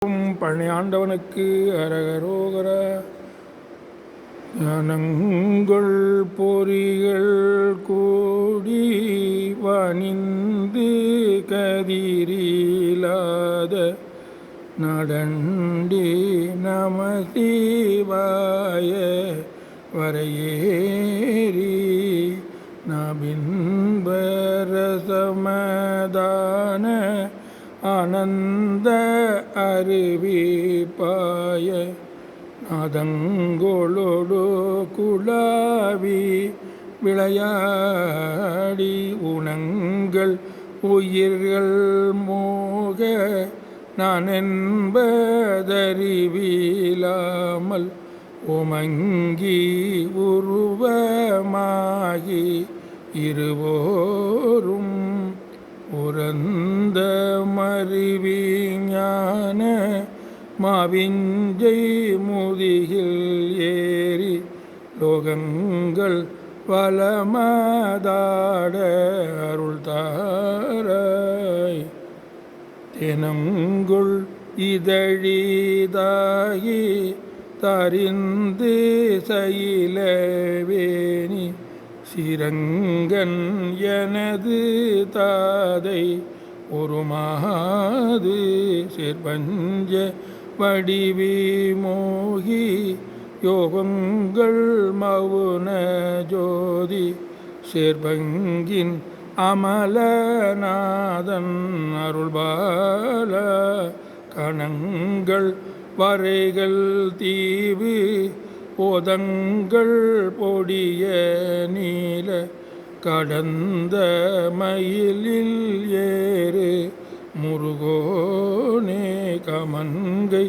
பழனியாண்டவனுக்கு அரகரோகர. ஞானங்கள் பொறிகள் கூடி வணிந்து கதிரிலாத நடண்டி நமசிவாய வரையேறி நபின்பரசமதான ஆனந்த அருவிப்பாய நாதங்கொளொடு குழாவி விளையாடி உணங்கள் உயிர்கள் மோக நான் என்பதறிவிலாமல் ஓமங்கி உருவமாகி இருவோரும் உறந்த மறிவிஞான மாவிஞ்சை முதிகில் ஏறி லோகங்கள் வளமதாட அருள் தாராய். தினங்குள் இதழிதாகி தரிந்து சயிலவேணி சிரங்கன் எனது தாதை ஒருமாது சேர்பஞ்ச வடிவி மோகி யோகங்கள் மவுன ஜோதி சேர்பங்கின் அமலநாதன் அருள்பால கணங்கள் வரைகள் தீவு போதங்கள் பொடிய நீல கடந்த மயிலில் ஏறு முருகோனே கமன்கை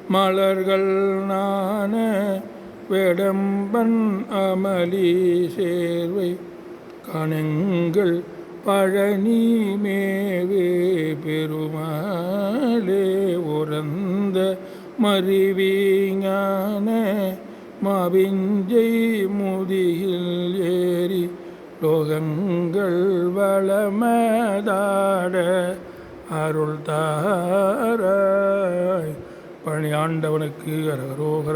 மலர்கள் நான வேடம்பன் அமளி சேர்வை கணங்கள் பழனி மேவே பெருமாளே உறந்த மறிவிஞான மாவிஞ்சை முதியில் ஏறி லோகங்கள் வளமதாட அருள் தாராய். பழனியாண்டவனுக்கு அரகரோகர.